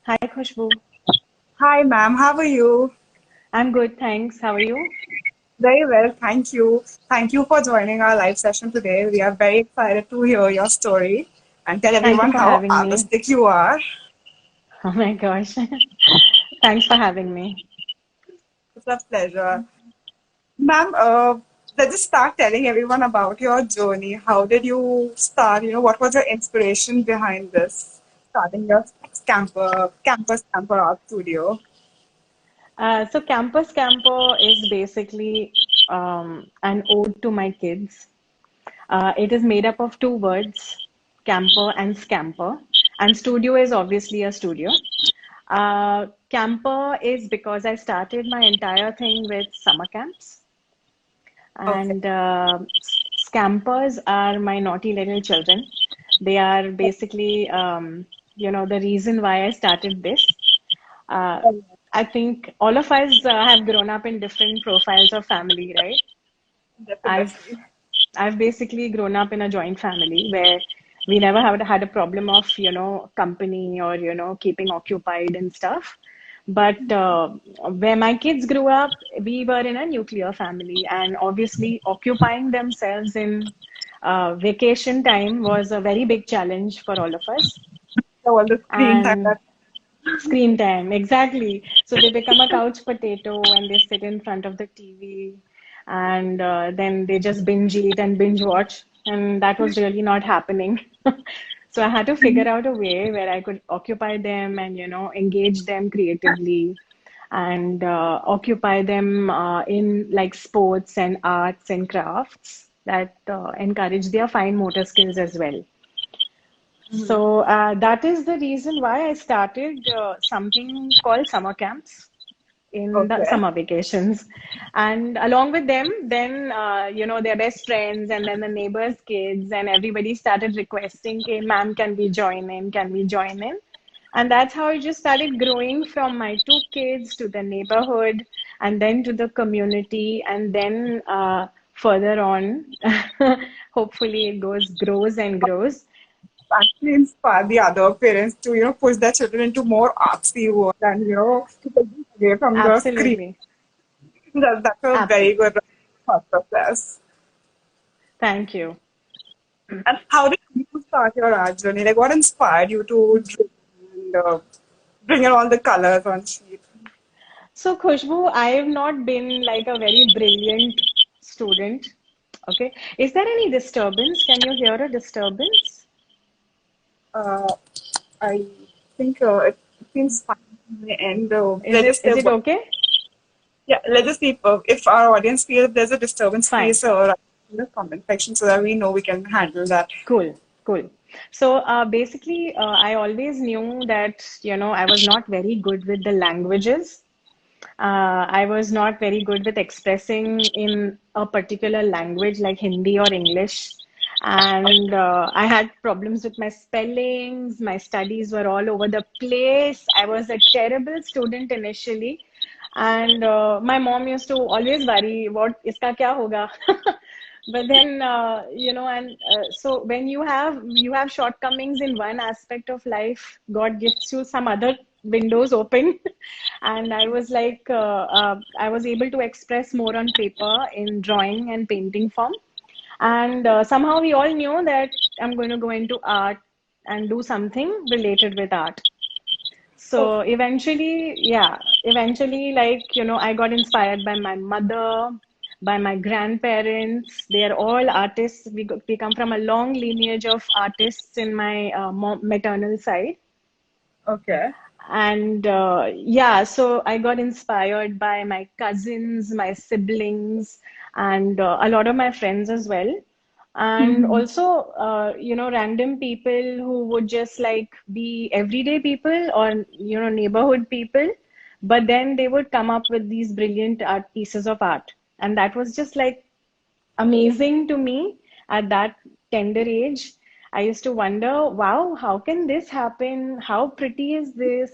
Hi, Khushbu. Hi, ma'am. How are you? I'm good, thanks. How are you? Very well, thank you. Thank you for joining our live session today. We are very excited to hear your story and tell Thank you everyone for how having me. artistic you are. Oh my gosh. Thanks for having me. It's a pleasure. Ma'am, let's just start telling everyone about your journey. How did you start? What was your inspiration behind this? Starting your campus camper art studio. So Campus Camper is basically an ode to my kids. It is made up of two words, camper and scamper. And studio is obviously a studio. Camper is because I started my entire thing with summer camps. Okay. And scampers are my naughty little children. They are basically, the reason why I started this. Uh, I think all of us have grown up in different profiles of family, right? I've Definitely. I've basically grown up in a joint family where we never have had a problem of, company or, keeping occupied and stuff. But where my kids grew up, we were in a nuclear family, and obviously occupying themselves in vacation time was a very big challenge for all of us. So all the screen time And that screen time, exactly. So they become a couch potato and they sit in front of the TV and then they just binge eat and binge watch. And that was really not happening. So I had to figure out a way where I could occupy them and, engage them creatively and occupy them in like sports and arts and crafts that encourage their fine motor skills as well. So that is the reason why I started something called summer camps in the okay. summer vacations. And along with them, then, their best friends and then the neighbors' kids and everybody started requesting, okay, ma'am, can we join in? Can we join in? And that's how it just started growing from my two kids to the neighborhood and then to the community and then further on, hopefully it grows and grows. Actually inspire the other parents to, push their children into more artsy work and, to take them away from the screen. Absolutely. That's a very Absolutely. good thought process. Thank you. And how did you start your art journey? Like, what inspired you to draw and bring in all the colors on sheet? So, Khushbu, I have not been like a very brilliant student. Okay. Is there any disturbance? Can you hear a disturbance? Uh, I think it seems fine in the end. Is Let's it just say, is it okay? yeah, let's just see if our audience feels there's a disturbance, Fine. please write in the comment section so that we know we can handle that. Cool. Cool. So basically, I always knew that, I was not very good with the languages. I was not very good with expressing in a particular language like Hindi or English. And I had problems with my spellings. My studies were all over the place. I was a terrible student initially. And my mom used to always worry, what, iska kya hoga? But then, and so when you have shortcomings in one aspect of life, God gives you some other windows open. And I was like, I was able to express more on paper in drawing and painting form. And somehow we all knew that I'm going to go into art and do something related with art. So Okay. eventually, like, I got inspired by my mother, by my grandparents. They are all artists. We come from a long lineage of artists in my maternal side. Okay. And yeah, so I got inspired by my cousins, my siblings, and a lot of my friends as well. And Mhm. also, random people who would just like be everyday people or, neighborhood people. But then they would come up with these brilliant art pieces of art. And that was just like amazing to me at that tender age. I used to wonder, wow, how can this happen? How pretty is this?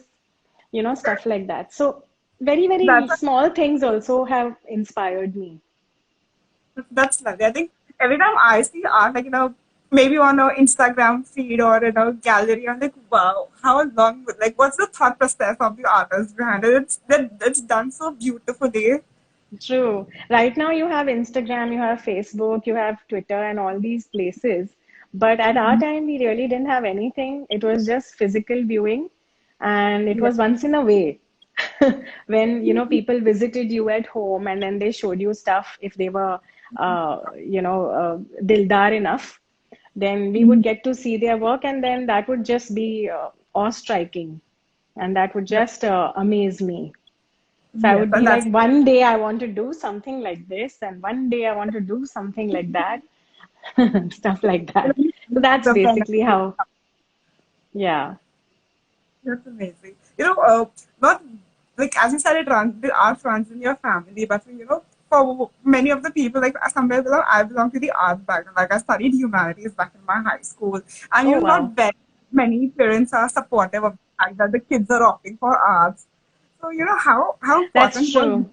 Stuff like that. So, very, very That's small things also have inspired me. that's lovely. I think every time I see art, like maybe on a Instagram feed or in a gallery. I'm like, wow, how long? Like, what's the thought process of the artist behind it? It's done so beautifully. True. Right now, you have Instagram, you have Facebook, you have Twitter, and all these places. But at our time, we really didn't have anything. It was just physical viewing, and it Yeah, was once in a way when people visited you at home, and then they showed you stuff if they were dildar enough. Then we would get to see their work, and then that would just be awe-striking, and that would yeah, just amaze me. So I yes, would and be like, that's one day I want to do something like this, and one day I want to do something like that, stuff like that. So that's the basically how, yeah, That's amazing. Not like as you said, the art runs in your family, but for many of the people, like somewhere below, I belong to the art background. Like I studied humanities back in my high school, and oh not wow, very many parents are supportive of the fact that the kids are opting for arts. So how that's important was true.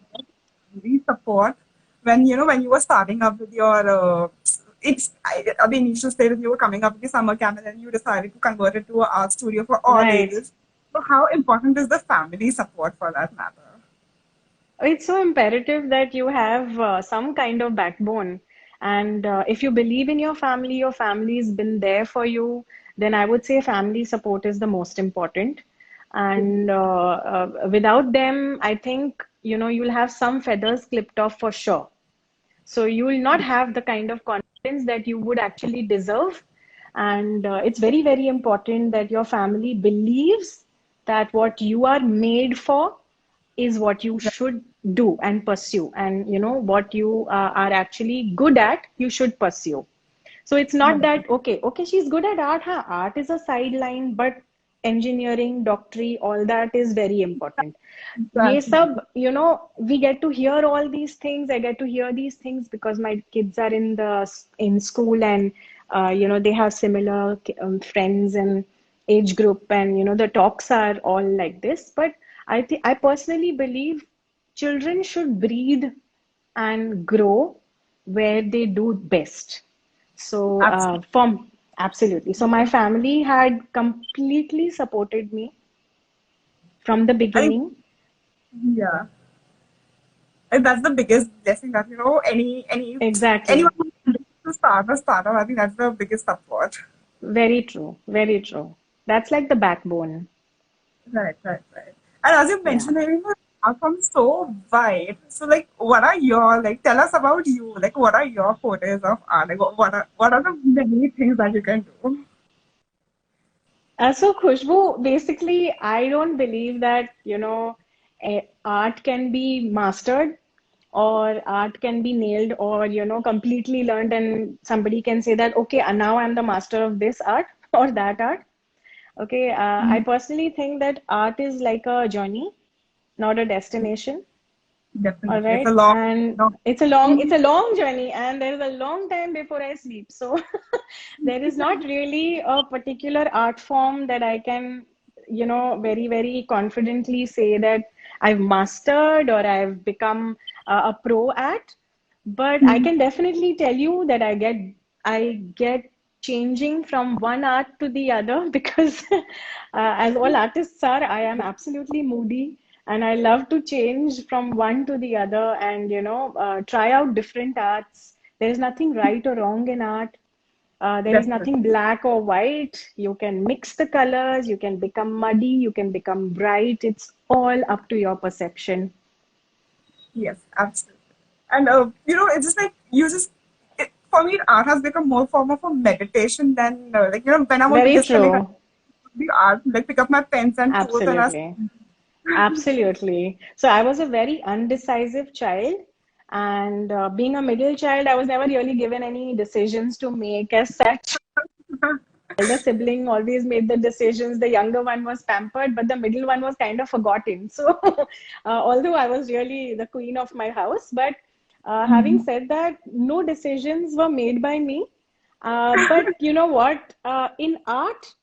the support when when you were starting up with your the initial stage that you were coming up with the summer camp and then you decided to convert it to an art studio for all Right. ages. So how important is the family support for that matter? It's so imperative that you have some kind of backbone. And if you believe in your family's been there for you, then I would say family support is the most important. And without them, I think, you'll have some feathers clipped off for sure. So you will not have the kind of confidence that you would actually deserve. And it's very, very important that your family believes that what you are made for is what you should do and pursue. And what you are actually good at, you should pursue. So it's not that, okay, she's good at art, huh? Art is a sideline, but engineering, doctorate, all that is very important. ये Exactly. सब, we get to hear all these things. I get to hear these things because my kids are in school, and they have similar friends and age group, and the talks are all like this. But I personally believe children should breathe and grow where they do best. So, Absolutely. from absolutely. So, my family had completely supported me from the I think beginning. yeah. And that's the biggest blessing that anyone Exactly. who wants to start a startup, I think that's the biggest support. Very true. Very true. That's like the backbone. Right, right, right. And as you Yeah. mentioned, your platform is so wide. So, like, what are your like? Tell us about you. Like, what are your photos of art? Like, what are the many things that you can do? So, Khushbu, basically, I don't believe that, art can be mastered or art can be nailed or, completely learned, and somebody can say that, okay, now I'm the master of this art or that art. Okay, I personally think that art is like a journey, not a destination. All Definitely, it's a right. long, And long. it's a long journey, and there is a long time before I sleep. So there is not really a particular art form that I can, very, very confidently say that I've mastered or I've become a pro at. But I can definitely tell you that I get changing from one art to the other because as all artists are, I am absolutely moody, and I love to change from one to the other and try out different arts. There is nothing right or wrong in art. There is Definitely, nothing black or white. You can mix the colors, you can become muddy, you can become bright. It's all up to your perception. yes, absolutely. And it's just like for me, art has become more form of a meditation than like when I want to Very disconnect true. the art, like pick up my pens and tools and I. Absolutely. Absolutely. So I was a very undecisive child, and being a middle child, I was never really given any decisions to make as such. Elder sibling always made the decisions. The younger one was pampered, but the middle one was kind of forgotten. So, although I was really the queen of my house, but having said that, no decisions were made by me. But you know what? In art,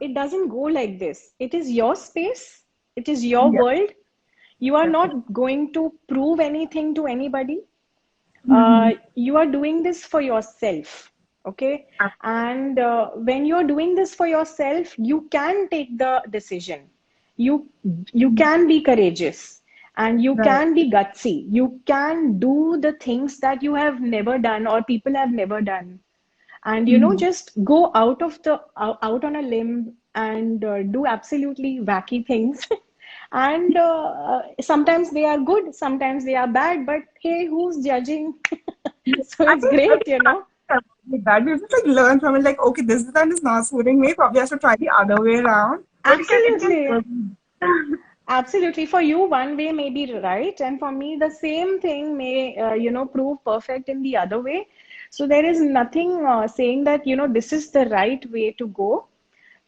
it doesn't go like this. It is your space, it is your Yeah, world. You are definitely. not going to prove anything to anybody. You are doing this for yourself. Okay. Ah, And when you're doing this for yourself, you can take the decision. You you can be courageous and you right. can be gutsy. You can do the things that you have never done or people have never done. And Mm-hmm. just go out of the out on a limb and do absolutely wacky things. And sometimes they are good, sometimes they are bad, but hey, who's judging? So I it's think great, you know. like that. We just like learn from it. Like, okay, this design is not suiting me. Probably I should try the other way around. But it can Absolutely. work. Absolutely. For you, one way may be right, and for me, the same thing may, prove perfect in the other way. So there is nothing saying that, this is the right way to go.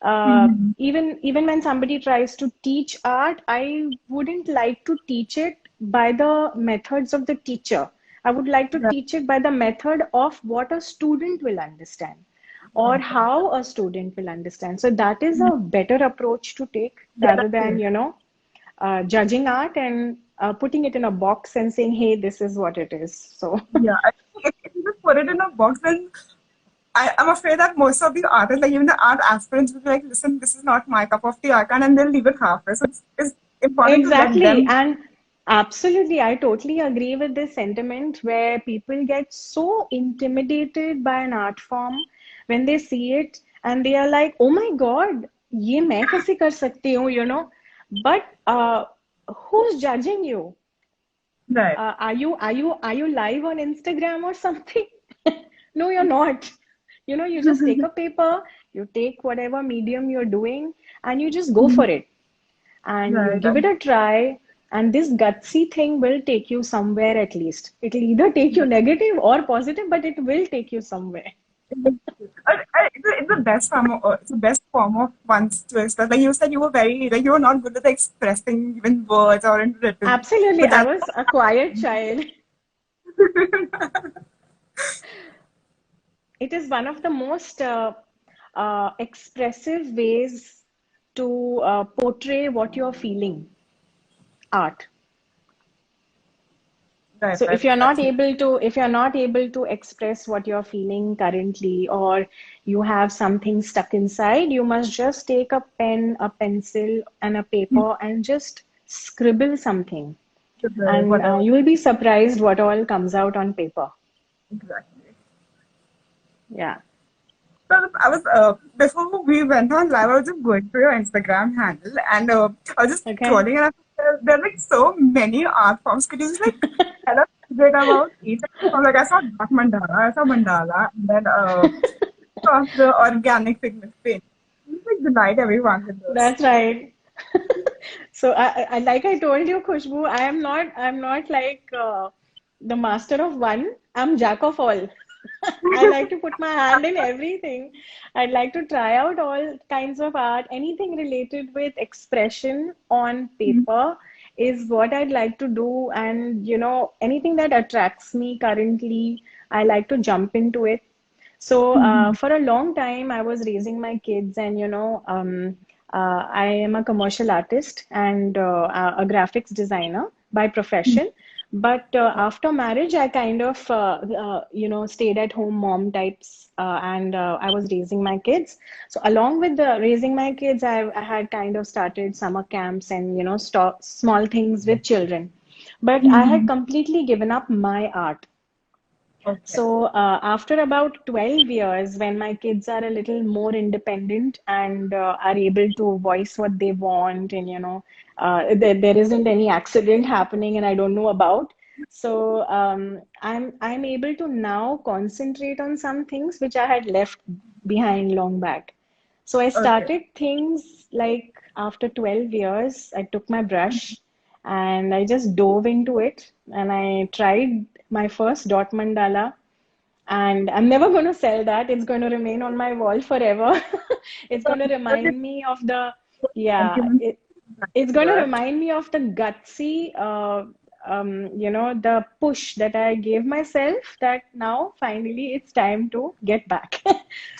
Mm-hmm. Even when somebody tries to teach art, I wouldn't like to teach it by the methods of the teacher. I would like to Right, teach it by the method of what a student will understand or right, right. how a student will understand. So that is a better approach to take Yeah, rather that's than, it. judging art and putting it in a box and saying, hey, this is what it is. So, Yeah, I think if you just put it in a box, then I'm afraid that most of the artists, like even the art aspirants, will be like, listen, this is not my cup of tea, I can, and they'll leave it halfway. So it's important to let exactly. them. And absolutely, I totally agree with this sentiment where people get so intimidated by an art form when they see it and they are like, oh my God, ये मैं कैसे कर सकती हूँ, But who's judging you? Right. Are you live on Instagram or something? No, you're not. You just take a paper, you take whatever medium you're doing, and you just go for it. And you Right. give it a try, and this gutsy thing will take you somewhere at least. It'll either take you negative or positive, but it will take you somewhere. It's the best form of it's the best form of one's to express. Like you said, you were very like you were not good at expressing even words or in written, Absolutely. but I that's was a quiet child. It is one of the most expressive ways to portray what you're feeling, art. right, So right. That's it. if you're not able to express what you're feeling currently, or you have something stuck inside, you must just take a pen, a pencil, and a paper and just scribble something. And Whatever. you will be surprised what all comes out on paper. Exactly. Yeah. So I was before we went on live, I was just going through your Instagram handle and I was just Okay. scrolling and there are like so many art forms. Could you just like tell us a bit about each? So like I saw dark mandala, I saw mandala, and then saw the organic pigment paint. Just like delight everyone with this. That's right. So like I told you, Khushbu, I'm not like the master of one. I'm jack of all. I like to put my hand in everything. I'd like to try out all kinds of art. Anything related with expression on paper is what I'd like to do. And anything that attracts me currently, I like to jump into it. So for a long time, I was raising my kids, and I am a commercial artist and a graphics designer by profession. But after marriage, I kind of stayed at home mom types, and I was raising my kids. So along with the raising my kids, I had kind of started summer camps and small things with children. But I had completely given up my art. Okay. So after about 12 years, when my kids are a little more independent and are able to voice what they want, and there isn't any accident happening, and I don't know about, so I'm able to now concentrate on some things which I had left behind long back. So I Okay. started things like after 12 years, I took my brush and I just dove into it and I tried my first dot mandala. And I'm never going to sell that. It's going to remain on my wall forever. It's going to remind me of yeah, it's going to remind me of the gutsy, the push that I gave myself that now finally it's time to get back.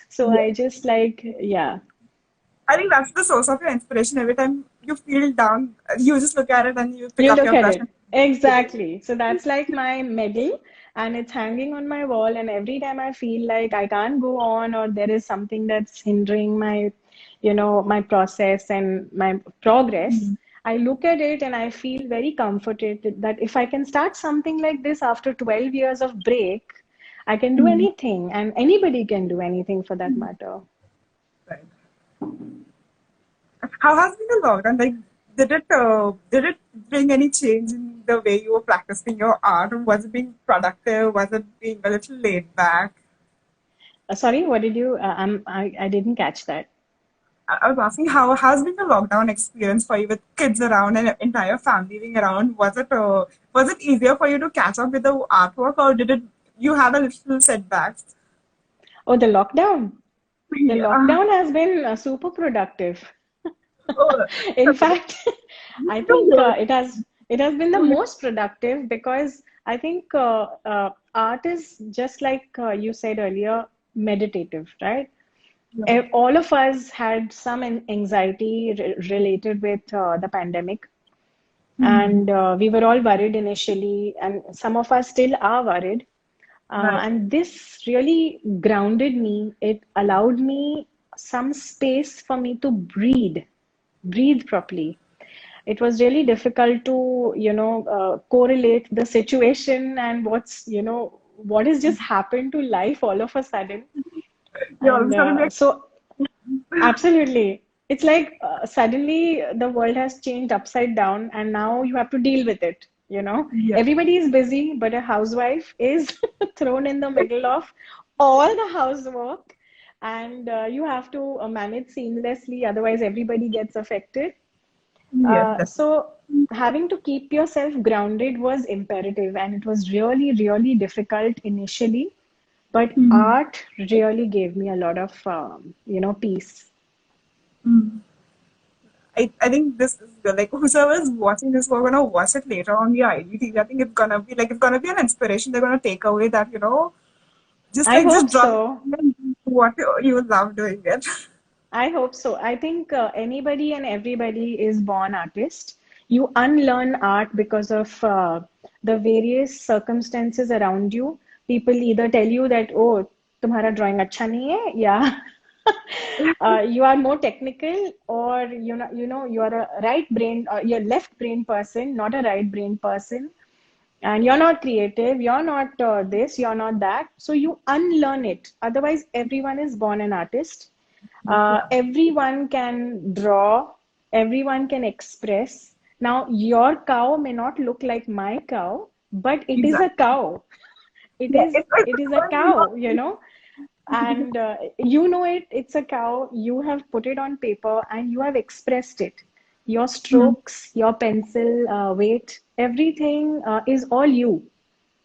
So Yeah. I just like, yeah, I think that's the source of your inspiration. Every time you feel down, you just look at it and you pick you up look your at brush it. and Exactly. So that's like my medal. and it's hanging on my wall. And every time I feel like I can't go on, or there is something that's hindering my, my process and my progress, Mm. I look at it and I feel very comforted that if I can start something like this after 12 years of break, I can do Mm. anything, and anybody can do anything for that matter. Right. How has been the lockdown? Like, did it bring any change in the way you were practicing your art? Was it being productive? Was it being a little laid back? Sorry, what did you? I didn't catch that. I was asking how has been the lockdown experience for you with kids around and entire family being around? Was it easier for you to catch up with the artwork, or did it you had a little setbacks? Oh, the lockdown. The Yeah. lockdown has been super productive. Oh, In that's fact, I think it has been the most productive because I think art is just like you said earlier, meditative, right? yeah. All of us had some anxiety related with the pandemic, Hmm. and we were all worried initially, and some of us still are worried. Right. And this really grounded me. It allowed me some space for me to breathe properly. It was really difficult to, correlate the situation and what has just happened to life all of a sudden. You And always gotta be so, absolutely, it's like suddenly the world has changed upside down, and now you have to deal with it. yeah. Everybody is busy, but a housewife is thrown in the middle of all the housework, and you have to manage seamlessly, otherwise, everybody gets affected. Yes, definitely. So having to keep yourself grounded was imperative, and it was really, really difficult initially. But Hmm. art really gave me a lot of, peace. Hmm. I think this is good. Like whoever is watching this, we're gonna watch it later on the IGTV. I think it's gonna be an inspiration. They're gonna take away that just I like just hope drop it so. and do what you love doing it. I hope so. I think anybody and everybody is born artist. You unlearn art because of the various circumstances around you. People either tell you that, oh, तुम्हारा drawing अच्छा नहीं है, या you are more technical, or you are a right brain, or you're left brain person, not a right brain person, and you're not creative, you're not this, you're not that. So you unlearn it. Otherwise, everyone is born an artist. Yeah. Everyone can draw, everyone can express. Now, your cow may not look like my cow, but it is a Exactly. cow. It Yeah. is It's it is a going cow, and it's a cow. You have put it on paper and you have expressed it. Your mm, strokes, your pencil weight, everything is all you.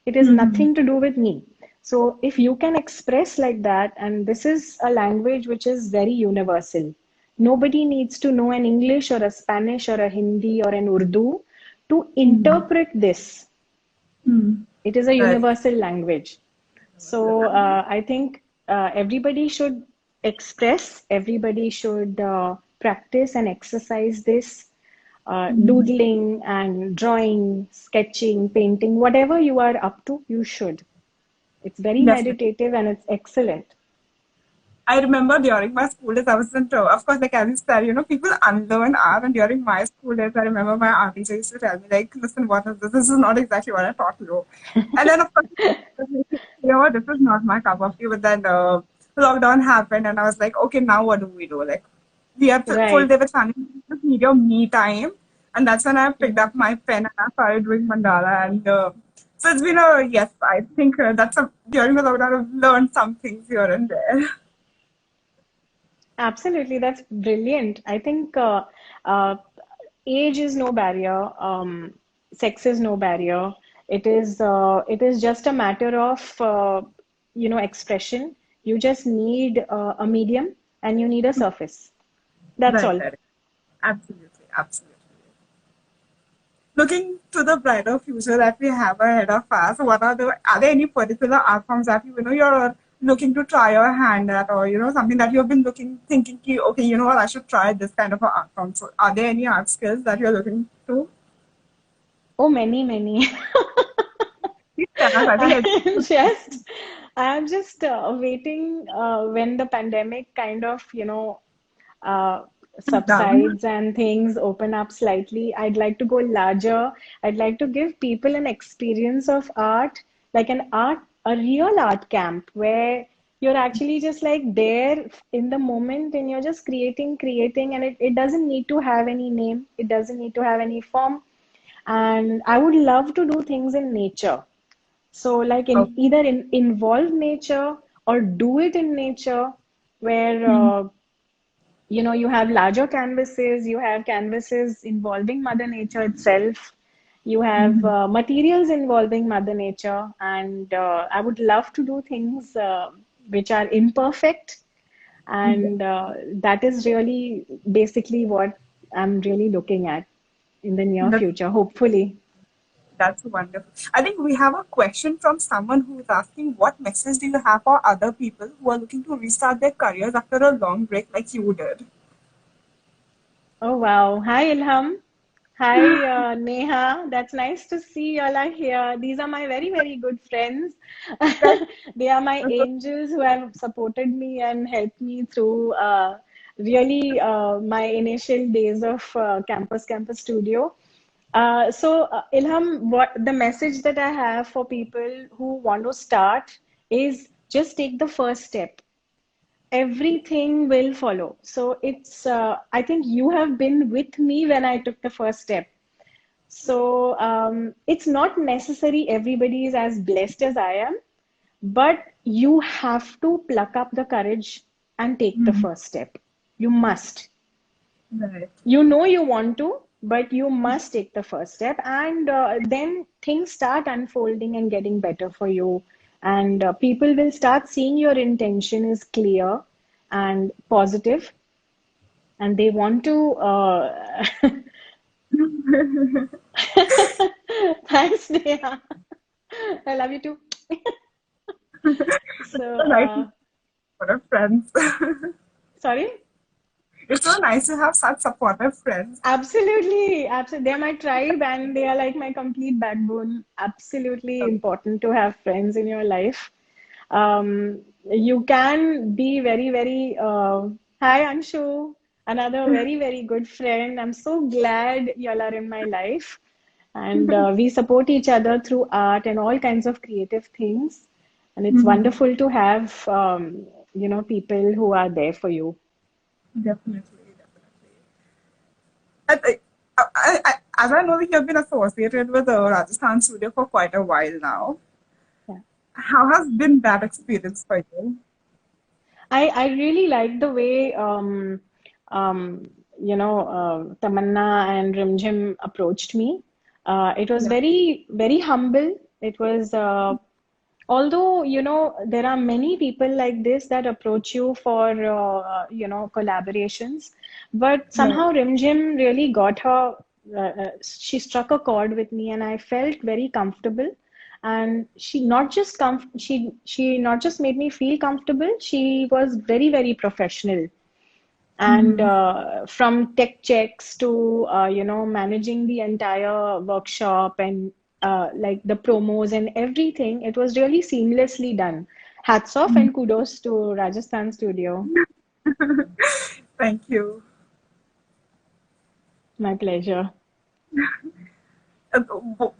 It is mm, nothing to do with me. So if you can express like that, and this is a language which is very universal. Nobody needs to know an English or a Spanish or a Hindi or an Urdu to mm, interpret this. mm. It is a Right. universal language. So I think everybody should express, everybody should practice and exercise this Mm. doodling and drawing, sketching, painting, whatever you are up to, you should. It's very Definitely. meditative and it's excellent. I remember during my school days, I wasn't, of course, like as you said, people unlearn art. And during my school days, I remember my art teacher used to tell me, like, listen, what is this? This is not exactly what I taught you. And then, of course, this is not my cup of tea. But then lockdown happened, and I was like, okay, now what do we do? Like, we have full Right. day with family, we just need your me time. And that's when I picked Mhm. up my pen and I started doing mandala. And so it's been a, yes, I think during the lockdown, I've learned some things here and there. Absolutely, that's brilliant. I think uh, age is no barrier, sex is no barrier. It is just a matter of expression. You just need a medium and you need a surface. That's Right, all. right. Absolutely, absolutely. Looking to the brighter future that we have ahead of us, are there any particular art forms that you're looking to try your hand at, or something that you've been thinking, okay, you know what, I should try this kind of a art form. So, are there any art skills that you're looking to? Oh, many, many. us. I think I'm just, I'm just waiting when the pandemic kind of, uh, it's done. subsides and things open up slightly. I'd like to go larger. I'd like to give people an experience of art, like a real art camp where you're actually just like there in the moment and you're just creating, and it doesn't need to have any name, it doesn't need to have any form. And I would love to do things in nature. So, like Oh, involve nature or do it in nature, where mhm. you have larger canvases, you have canvases involving Mother Nature itself, you have Mhm. materials involving Mother Nature, and I would love to do things which are imperfect, Yeah, and that is really basically what I'm really looking at in the near that's, future, hopefully. that's wonderful. I think we have a question from someone who's asking, what message do you have for other people who are looking to restart their careers after a long break like you did? Oh, wow. Hi, Ilham. Hi, Neha. That's nice to see you all are here. These are my very, very good friends. That's, They are my that's angels who have supported me and helped me through really my initial days of Campus Studio. Ilham, what the message that I have for people who want to start is just take the first step. Everything will follow. So I think you have been with me when I took the first step. So it's not necessary everybody is as blessed as I am, but you have to pluck up the courage and take the mhm. first step. You must. Right. You know you want to, but you must take the first step, and then things start unfolding and getting better for you. And people will start seeing your intention is clear and positive, and they want to. Thanks, Neha. I love you too. It's So, so nice to have friends. sorry? It's so nice to have such supportive friends. Absolutely, absolutely. They're my tribe and they are like my complete backbone. Absolutely important to have friends in your life. You can be very, very, hi Anshu, another very, very good friend. I'm so glad y'all are in my life. And we support each other through art and all kinds of creative things. And it's Mhm. wonderful to have, people who are there for you. Definitely, definitely. And, as I know, you have been associated with the Rajasthan Studio for quite a while now. Yeah. How has been that experience for you? I really like the way Tamanna and Rimjim approached me. It was Yeah, very very humble. It was although there are many people like this that approach you for collaborations, but right. somehow Rimjim really got her. She struck a chord with me, and I felt very comfortable. And she not just made me feel comfortable, she was very very professional. And Mm-hmm. from tech checks to managing the entire workshop, and like the promos and everything, it was really seamlessly done. Hats off and kudos to Rajasthan Studio. Thank you. My pleasure.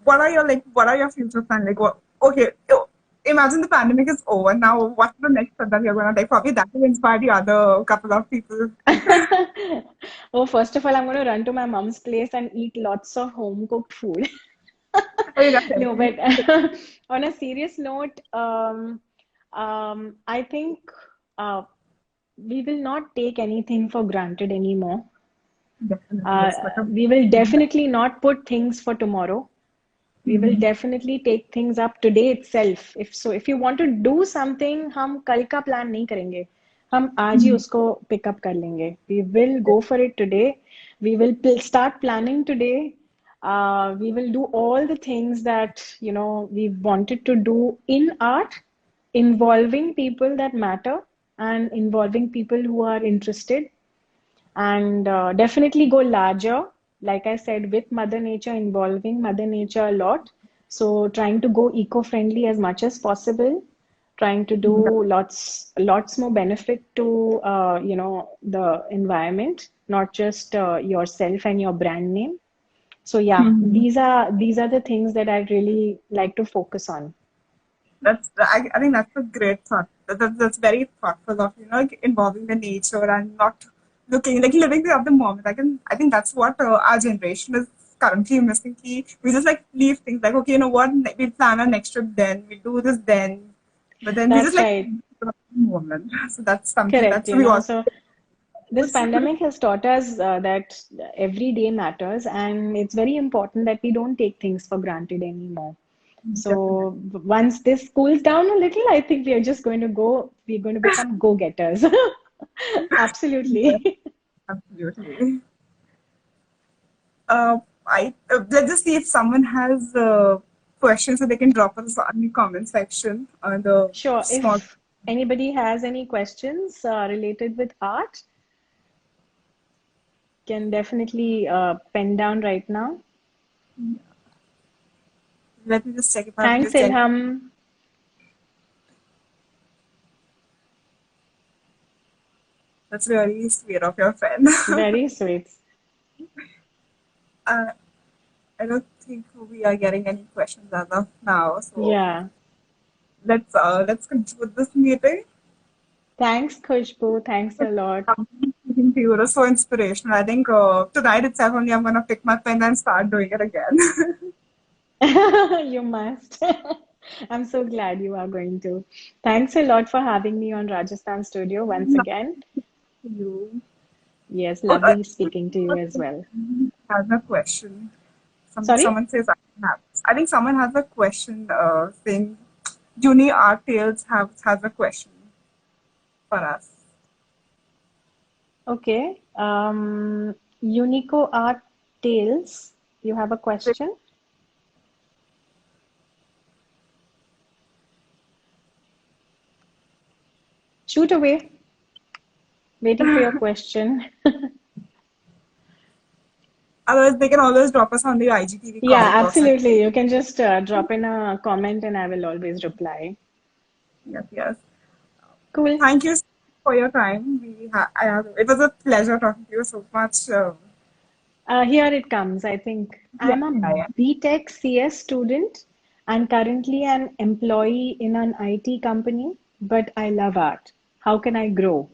What are your What are your future plans? Like, what? Okay, imagine the pandemic is over now. What's the next step that you're gonna take? Probably that will inspire the other couple of people. Oh, first of all, I'm going to run to my mom's place and eat lots of home cooked food. Okay, that's No, everything. but on a serious note, I think uh, we will not take anything for granted anymore. Definitely, it's like a We will definitely not put things for tomorrow. We will Mhm. definitely take things up today itself. If you want to do something, हम कल का plan नहीं करेंगे. हम आज ही Mhm. उसको pick up कर लेंगे. We will go for it today. We will start planning today. We will do all the things that we wanted to do in art, involving people that matter and involving people who are interested, and definitely go larger, like I said, with Mother Nature, involving Mother Nature a lot. So trying to go eco-friendly as much as possible, trying to Yeah. do lots more benefit to the environment, not just yourself and your brand name. So yeah, Mhm. these are the things that I really like to focus on. I think that's a great thought. That's very thoughtful of like involving the nature and not looking like living the moment. I think that's what our generation is currently missing. We just like leave things like, okay, you know what, we plan our next trip then, we do this then, but then we just That's like right. the moment. So that's something Correct, that's we all. So this pandemic has taught us that every day matters, and it's very important that we don't take things for granted anymore. Definitely. So once this cools down a little, I think we're going to become go-getters. Yes, Absolutely. absolutely. Let's just see if someone has questions so they can drop us on the comment section on the Sure. small. If anybody has any questions related with art, can definitely pen down right now. Let me just check if I've Thanks, missed any. Ilham. That's really sweet of your friend. Very sweet. uh, I don't think we are getting any questions as of now. So Yeah. let's conclude this meeting. Thanks, Khushbu. Thanks a lot. Speaking to you was so inspirational. I think tonight itself only I'm gonna pick my pen and start doing it again. You must. I'm so glad you are going to. Thanks a lot for having me on Rajasthan Studio once again. you. Yes, Oh, lovely speaking to you as well. has a question. Sorry? Someone says I have. I think someone has a question saying Juni Art Tales has a question for us. Okay. Unico Art Tales, you have a question? Shoot away. Waiting for your question. Otherwise, they can always drop us on the IGTV Yeah, comment box. And absolutely. You can just drop in a comment and I will always reply. yes, yes. Cool. Thank you for your time. It was a pleasure talking to you so much. Here it comes. I think Yeah, I'm a yeah, yeah. BTech CS student and currently an employee in an IT company, but I love art. How can I grow?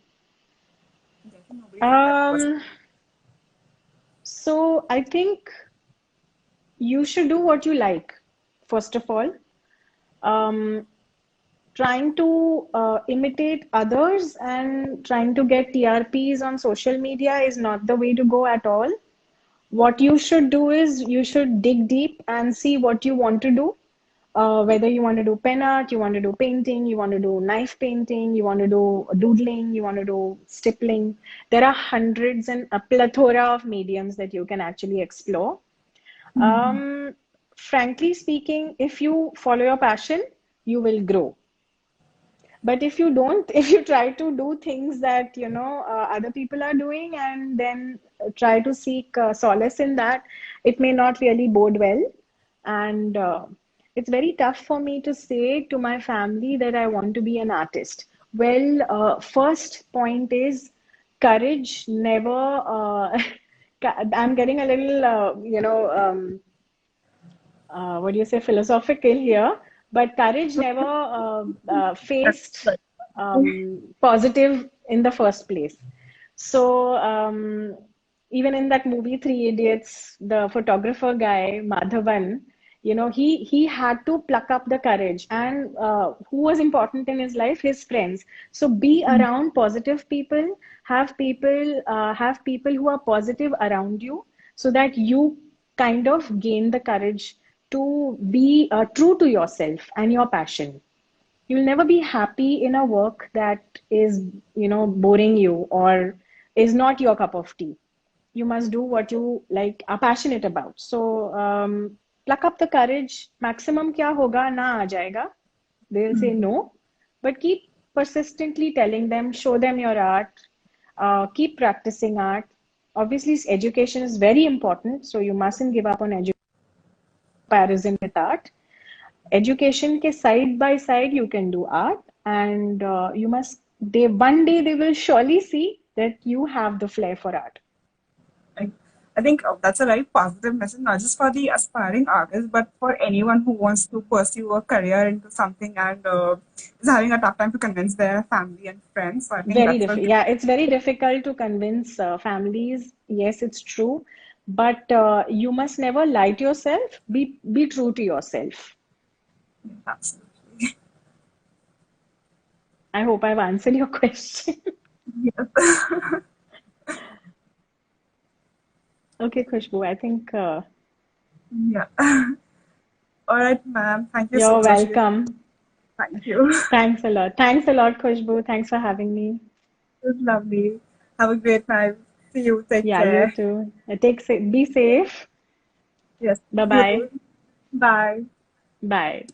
I think nobody has that question. Um, so I think you should do what you like, first of all. Um, Trying to imitate others and trying to get TRPs on social media is not the way to go at all. What you should do is you should dig deep and see what you want to do. Whether you want to do pen art, you want to do painting, you want to do knife painting, you want to do doodling, you want to do stippling. There are hundreds and a plethora of mediums that you can actually explore. Um, Frankly speaking, if you follow your passion, you will grow. But if you don't, if you try to do things that, other people are doing and then try to seek solace in that, it may not really bode well. And it's very tough for me to say to my family that I want to be an artist. Well, first point is courage never, I'm getting a little, what do you say, philosophical here, but courage never faced positive in the first place. So, even in that movie, Three Idiots, the photographer guy, Madhavan, he had to pluck up the courage. And who was important in his life? His friends. So be around positive people, have people who are positive around you so that you kind of gain the courage to be true to yourself and your passion. You'll never be happy in a work that is, boring you or is not your cup of tea. You must do what you like are passionate about. So pluck up the courage. Maximum kya hoga na aa jayega. They'll say no, but keep persistently telling them, show them your art, keep practicing art. Obviously, education is very important, so you mustn't give up on education comparison with art. education के side by side you can do art, and you must they one day they will surely see that you have the flair for art. I, I think that's a very positive message, not just for the aspiring artist, but for anyone who wants to pursue a career into something and is having a tough time to convince their family and friends. So I think Very that's a difficult. great Yeah, it's very difficult to convince families. Yes, it's true, but you must never lie to yourself. Be true to yourself. absolutely. I hope I've answered your question. Yes. Okay, Khushbu, I think Yeah. All right, ma'am. Thank you so you're much. welcome. Thank you. Thanks a lot. Thanks a lot, Khushbu. Thanks for having me. It was lovely. Have a great time. See you. Take Yeah, you care. too. Be safe. Yes. You Bye-bye. too. Bye. Bye.